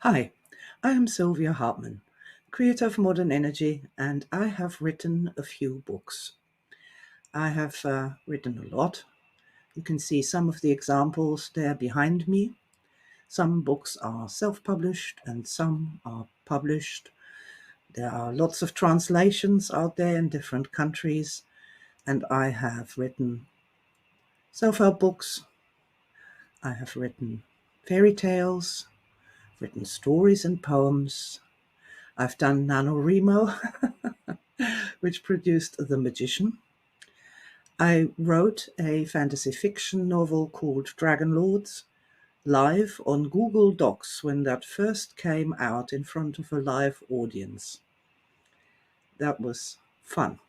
Hi, I am Silvia Hartmann, creator of modern energy, and I have written a few books. I have written a lot. You can see some of the examples there behind me. Some books are self-published and some are published. There are lots of translations out there in different countries, and I have written self-help books. I have written fairy tales, written stories and poems. I've done NaNoWriMo, which produced The Magician. I wrote a fantasy fiction novel called Dragon Lords live on Google Docs when that first came out in front of a live audience. That was fun.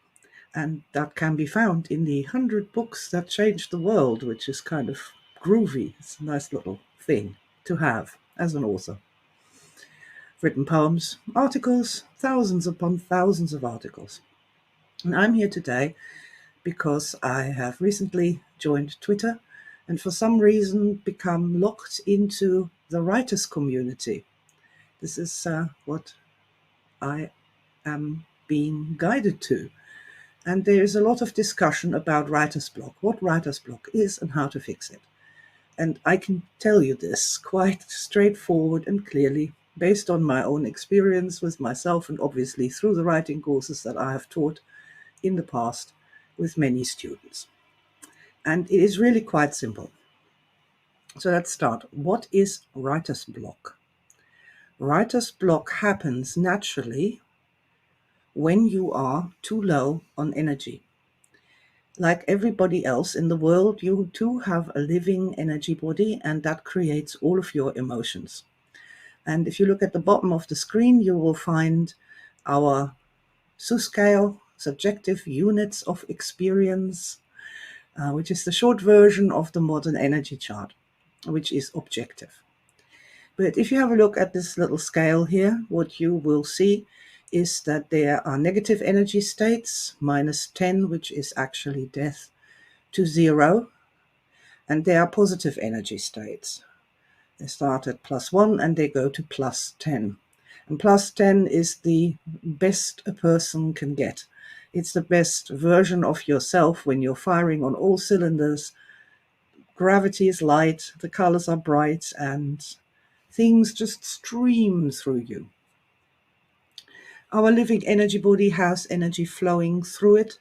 And that can be found in the 100 Books That Changed the World, which is kind of groovy. It's a nice little thing to have as an author. Written poems, articles, thousands upon thousands of articles. And I'm here today because I have recently joined Twitter and for some reason become locked into the writers community. This is what I am being guided to. And there is a lot of discussion about writer's block, what writer's block is and how to fix it. And I can tell you this quite straightforward and clearly based on my own experience with myself and obviously through the writing courses that I have taught in the past with many students. And it is really quite simple. So let's start. What is writer's block? Writer's block happens naturally when you are too low on energy. Like everybody else in the world, you too have a living energy body, and that creates all of your emotions. And if you look at the bottom of the screen, you will find our SU scale, subjective units of experience, which is the short version of the modern energy chart, which is objective. But if you have a look at this little scale here, what you will see is that there are negative energy states, -10, which is actually death, to 0. And there are positive energy states. They start at +1 and they go to +10. And +10 is the best a person can get. It's the best version of yourself when you're firing on all cylinders. Gravity is light, the colors are bright, and things just stream through you. Our living energy body has energy flowing through it,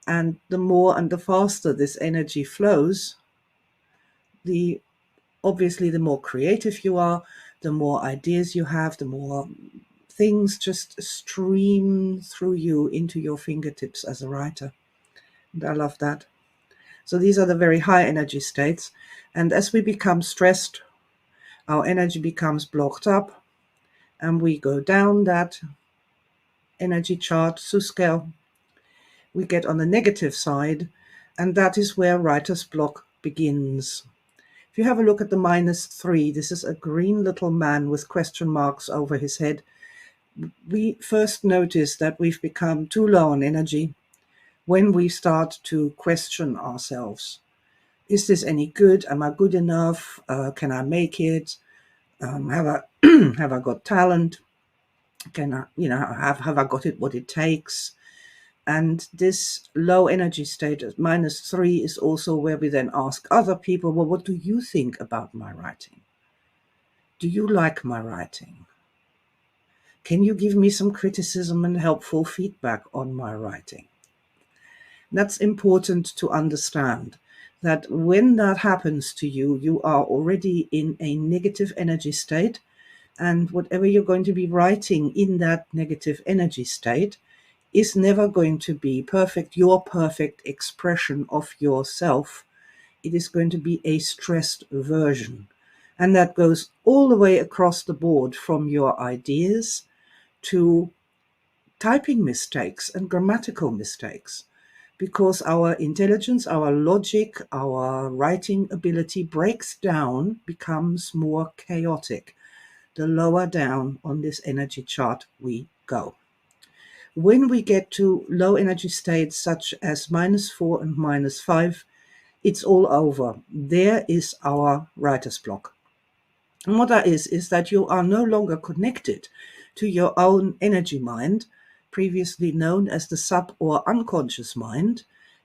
and the more and the faster this energy flows, obviously the more creative you are, the more ideas you have, the more things just stream through you into your fingertips as a writer. And I love that. So these are the very high energy states. And as we become stressed, our energy becomes blocked up and we go down that energy chart, SU scale. We get on the negative side, and that is where writer's block begins. If you have a look at the -3, this is a green little man with question marks over his head. We first notice that we've become too low on energy when we start to question ourselves. Is this any good? Am I good enough? Can I make it? Have I have I got talent? Can I, have I got it what it takes? And this low energy state at -3 is also where we then ask other people, well, what do you think about my writing? Do you like my writing? Can you give me some criticism and helpful feedback on my writing? That's important to understand, that when that happens to you, you are already in a negative energy state, and whatever you're going to be writing in that negative energy state is never going to be perfect, your perfect expression of yourself. It is going to be a stressed version. And that goes all the way across the board, from your ideas to typing mistakes and grammatical mistakes, because our intelligence, our logic, our writing ability breaks down, becomes more chaotic, the lower down on this energy chart we go. When we get to low energy states such as -4 and -5, it's all over. There is our writer's block. And what that is that you are no longer connected to your own energy mind, previously known as the sub or unconscious mind.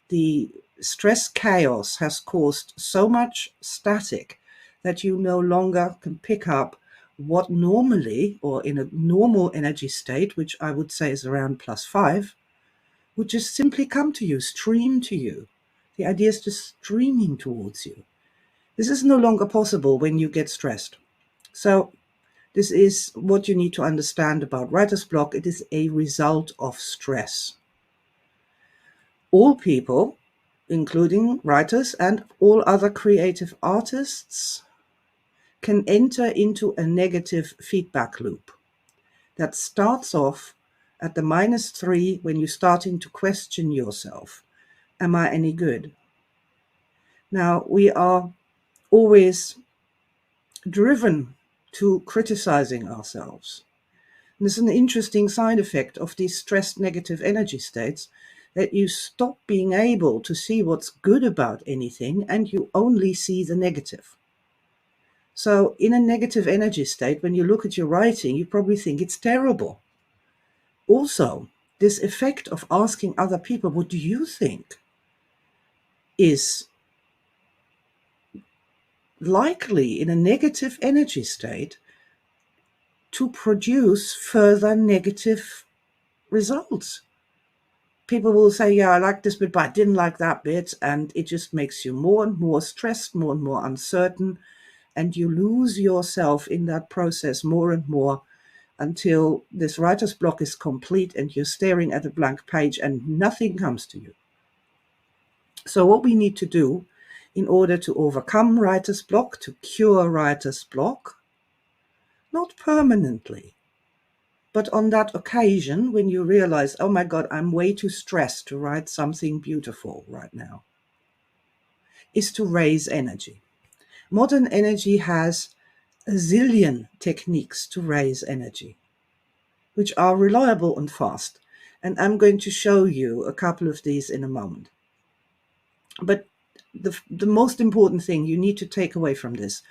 The stress chaos has caused so much static that you no longer can pick up what normally, or in a normal energy state, which I would say is around +5, would just simply come to you, stream to you. The idea is just streaming towards you. This is no longer possible when you get stressed. So this is what you need to understand about writer's block. It is a result of stress. All people, including writers and all other creative artists, can enter into a negative feedback loop that starts off at the -3 when you're starting to question yourself. Am I any good? Now, we are always driven to criticizing ourselves. And there's an interesting side effect of these stressed negative energy states, that you stop being able to see what's good about anything and you only see the negative. So in a negative energy state, when you look at your writing, you probably think it's terrible. Also, this effect of asking other people, what do you think, is likely in a negative energy state to produce further negative results. People will say, yeah, I like this bit, but I didn't like that bit. And it just makes you more and more stressed, more and more uncertain. And you lose yourself in that process more and more until this writer's block is complete and you're staring at a blank page and nothing comes to you. So what we need to do in order to overcome writer's block, to cure writer's block, not permanently, but on that occasion when you realize, oh my God, I'm way too stressed to write something beautiful right now, is to raise energy. Modern energy has a zillion techniques to raise energy, which are reliable and fast. And I'm going to show you a couple of these in a moment. But the most important thing you need to take away from this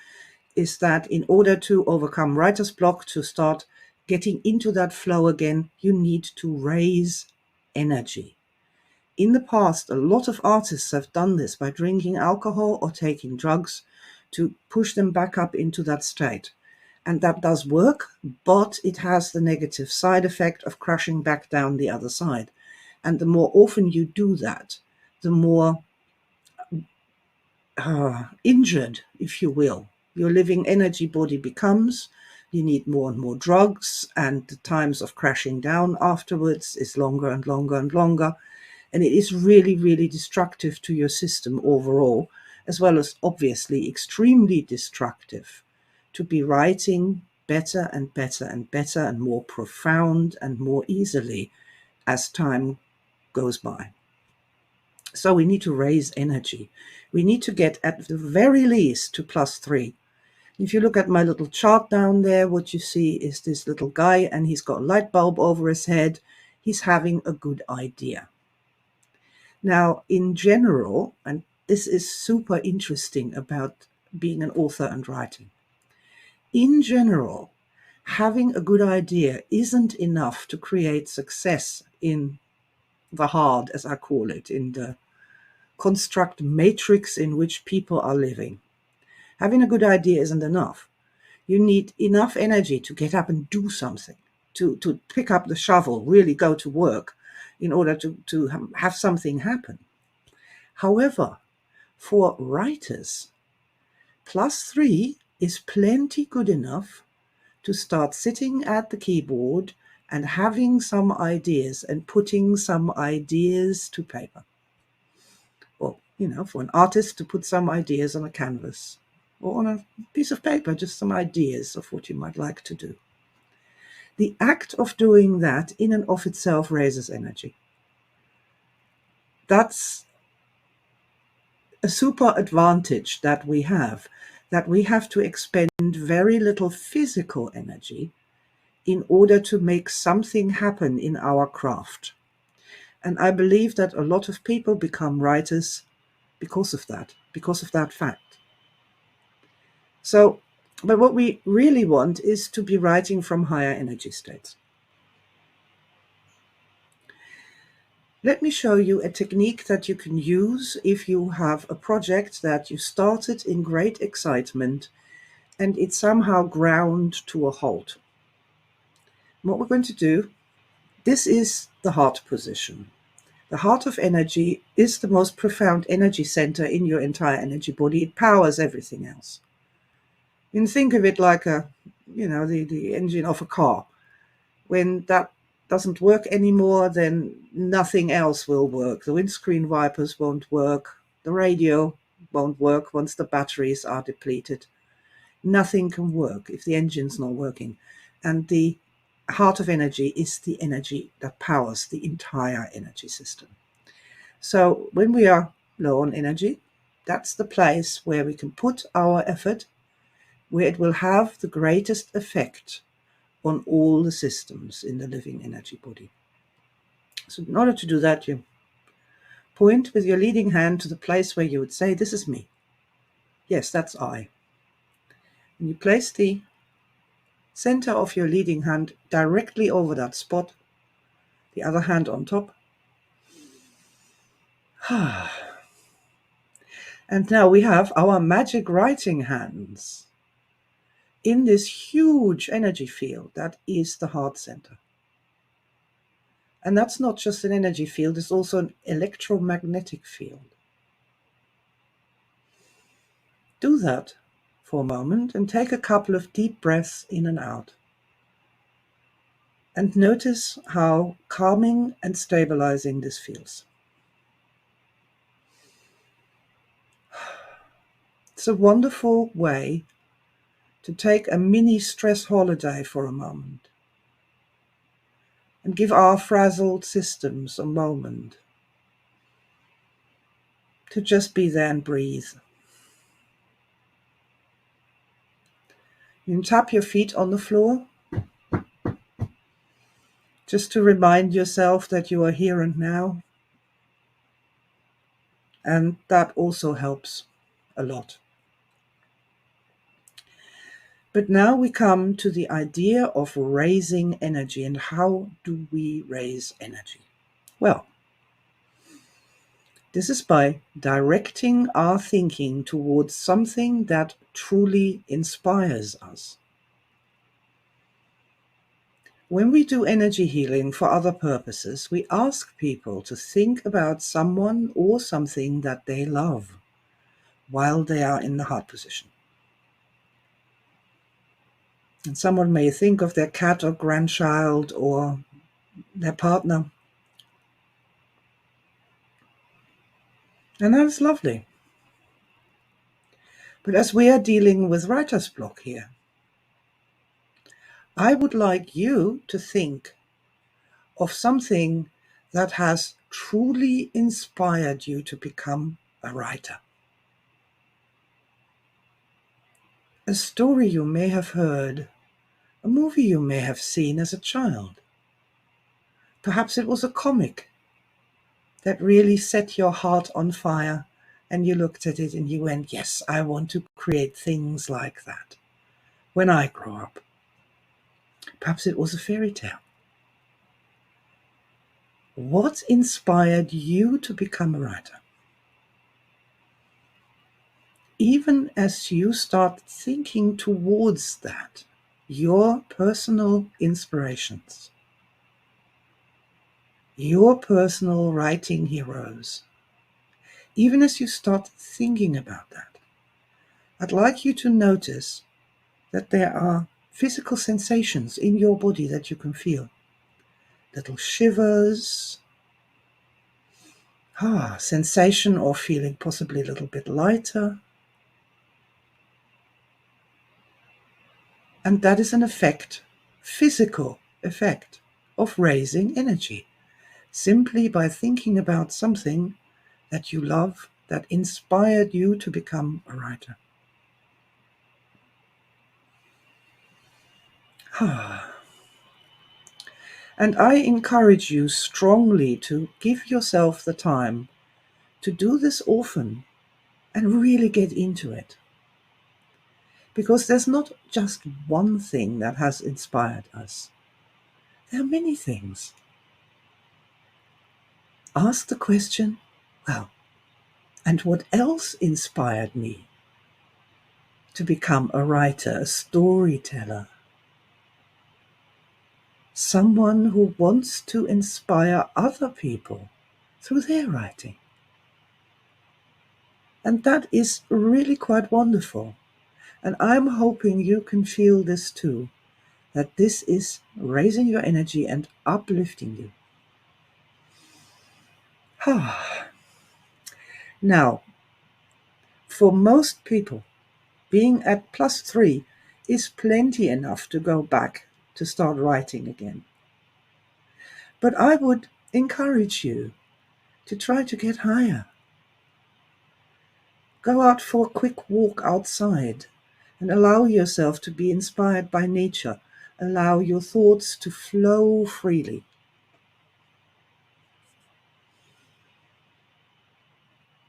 is that in order to overcome writer's block, to start getting into that flow again, you need to raise energy. In the past, a lot of artists have done this by drinking alcohol or taking drugs to push them back up into that state. And that does work, but it has the negative side effect of crashing back down the other side. And the more often you do that, the more injured, if you will, your living energy body becomes. You need more and more drugs, and the times of crashing down afterwards is longer and longer and longer. And it is really, really destructive to your system overall, as well as obviously extremely destructive to be writing better and better and better and more profound and more easily as time goes by. So we need to raise energy. We need to get at the very least to +3. If you look at my little chart down there, what you see is this little guy, and he's got a light bulb over his head. He's having a good idea. Now, in general, and this is super interesting about being an author and writing, in general, having a good idea isn't enough to create success in the hard, as I call it, in the construct matrix in which people are living. Having a good idea isn't enough. You need enough energy to get up and do something, to pick up the shovel, really go to work in order to have something happen. However, for writers, +3 is plenty good enough to start sitting at the keyboard and having some ideas and putting some ideas to paper. Or, for an artist to put some ideas on a canvas or on a piece of paper, just some ideas of what you might like to do. The act of doing that in and of itself raises energy. That's a super advantage that we have to expend very little physical energy in order to make something happen in our craft. And I believe that a lot of people become writers because of that fact. So But what we really want is to be writing from higher energy states. Let me show you a technique that you can use if you have a project that you started in great excitement and it somehow ground to a halt. What we're going to do, this is the heart position. The heart of energy is the most profound energy center in your entire energy body. It powers everything else. You can think of it like the engine of a car. When that doesn't work anymore, then nothing else will work. The windscreen wipers won't work. The radio won't work once the batteries are depleted. Nothing can work if the engine's not working. And the heart of energy is the energy that powers the entire energy system. So when we are low on energy, that's the place where we can put our effort, where it will have the greatest effect on all the systems in the living energy body. So in order to do that, you point with your leading hand to the place where you would say, this is me. Yes, that's I. And you place the center of your leading hand directly over that spot, the other hand on top. And now we have our magic writing hands in this huge energy field that is the heart center. And that's not just an energy field, it's also an electromagnetic field. Do that for a moment and take a couple of deep breaths in and out. And notice how calming and stabilizing this feels. It's a wonderful way to take a mini stress holiday for a moment and give our frazzled systems a moment to just be there and breathe. You can tap your feet on the floor just to remind yourself that you are here and now. And that also helps a lot. But now we come to the idea of raising energy. And how do we raise energy? Well, this is by directing our thinking towards something that truly inspires us. When we do energy healing for other purposes, we ask people to think about someone or something that they love while they are in the heart position. And someone may think of their cat or grandchild or their partner. And that's lovely. But as we are dealing with writer's block here, I would like you to think of something that has truly inspired you to become a writer. A story you may have heard, a movie you may have seen as a child. Perhaps it was a comic that really set your heart on fire and you looked at it and you went, yes, I want to create things like that when I grow up. Perhaps it was a fairy tale. What inspired you to become a writer? Even as you start thinking towards that, your personal inspirations, your personal writing heroes, even as you start thinking about that, I'd like you to notice that there are physical sensations in your body that you can feel. Little shivers, sensation or feeling possibly a little bit lighter. And that is an effect, physical effect, of raising energy, simply by thinking about something that you love, that inspired you to become a writer. And I encourage you strongly to give yourself the time to do this often and really get into it. Because there's not just one thing that has inspired us. There are many things. Ask the question, well, and what else inspired me to become a writer, a storyteller, someone who wants to inspire other people through their writing? And that is really quite wonderful. And I'm hoping you can feel this too, that this is raising your energy and uplifting you. Now, for most people, being at +3 is plenty enough to go back to start writing again. But I would encourage you to try to get higher. Go out for a quick walk outside and allow yourself to be inspired by nature. Allow your thoughts to flow freely.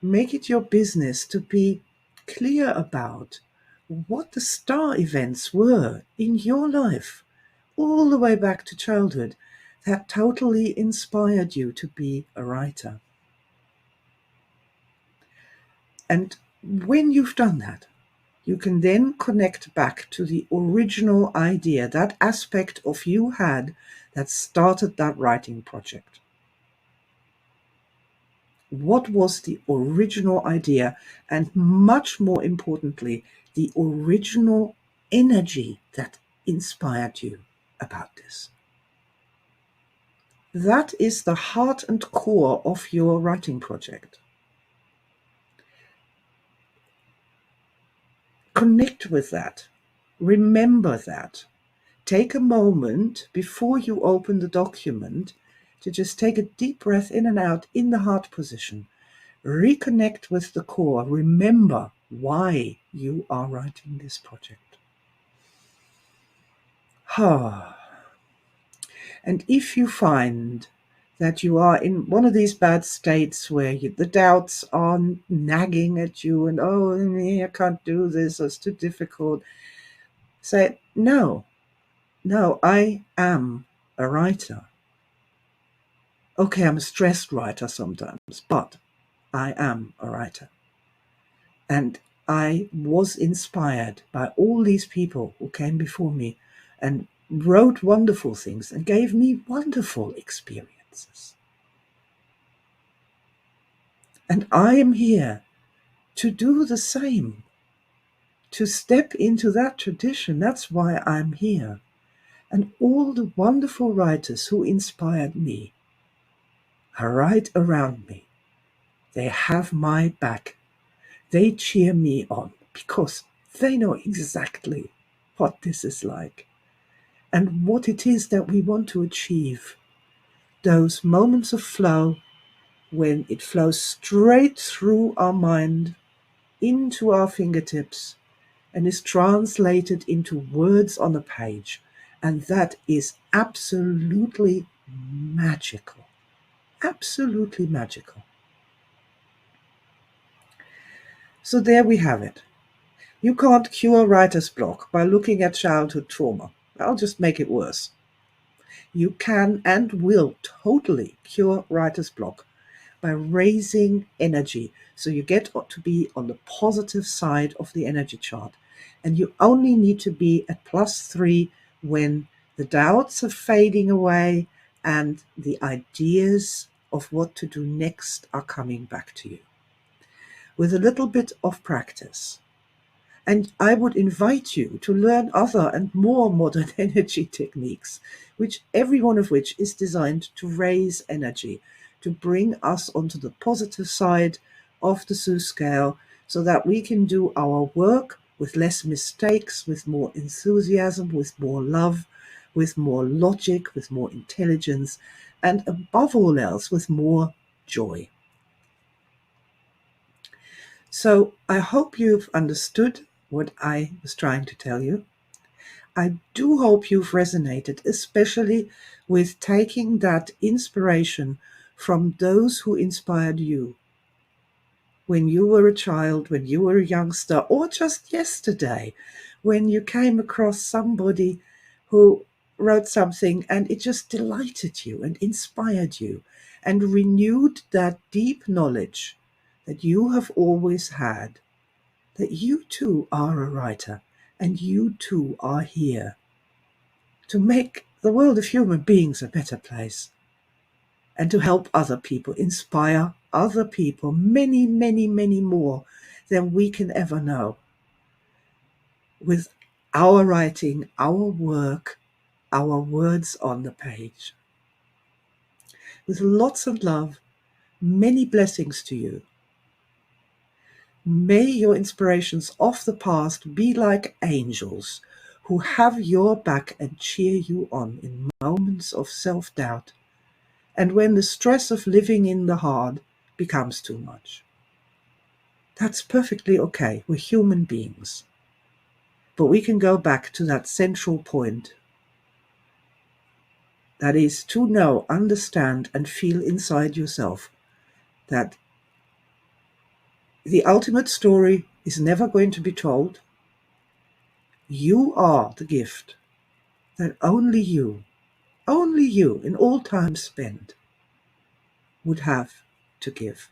Make it your business to be clear about what the star events were in your life, all the way back to childhood, that totally inspired you to be a writer. And when you've done that, you can then connect back to the original idea, that aspect of you had that started that writing project. What was the original idea? And much more importantly, the original energy that inspired you about this. That is the heart and core of your writing project. Connect with that. Remember that. Take a moment before you open the document to just take a deep breath in and out in the heart position. Reconnect with the core. Remember why you are writing this project. And if you find that you are in one of these bad states where the doubts are nagging at you and, oh, I can't do this, it's too difficult, say, no, I am a writer. Okay, I'm a stressed writer sometimes, but I am a writer. And I was inspired by all these people who came before me and wrote wonderful things and gave me wonderful experiences. And I am here to do the same, to step into that tradition. That's why I'm here. And all the wonderful writers who inspired me are right around me. They have my back. They cheer me on because they know exactly what this is like and what it is that we want to achieve. Those moments of flow when it flows straight through our mind into our fingertips and is translated into words on a page. And that is absolutely magical. Absolutely magical. So there we have it. You can't cure writer's block by looking at childhood trauma. I'll just make it worse. You can and will totally cure writer's block by raising energy. So you get to be on the positive side of the energy chart. And you only need to be at +3 when the doubts are fading away and the ideas of what to do next are coming back to you. With a little bit of practice. And I would invite you to learn other and more modern energy techniques, every one of which is designed to raise energy, to bring us onto the positive side of the Sue scale so that we can do our work with less mistakes, with more enthusiasm, with more love, with more logic, with more intelligence, and above all else, with more joy. So I hope you've understood what I was trying to tell you. I do hope you've resonated, especially with taking that inspiration from those who inspired you when you were a child, when you were a youngster, or just yesterday, when you came across somebody who wrote something and it just delighted you and inspired you and renewed that deep knowledge that you have always had, that you too are a writer and you too are here to make the world of human beings a better place and to help other people, inspire other people, many, many, many more than we can ever know, with our writing, our work, our words on the page. With lots of love, many blessings to you. May your inspirations of the past be like angels who have your back and cheer you on in moments of self-doubt and when the stress of living in the hard becomes too much. That's perfectly okay. We're human beings. But we can go back to that central point. That is to know, understand, and feel inside yourself that the ultimate story is never going to be told. You are the gift that only you in all time spent, would have to give.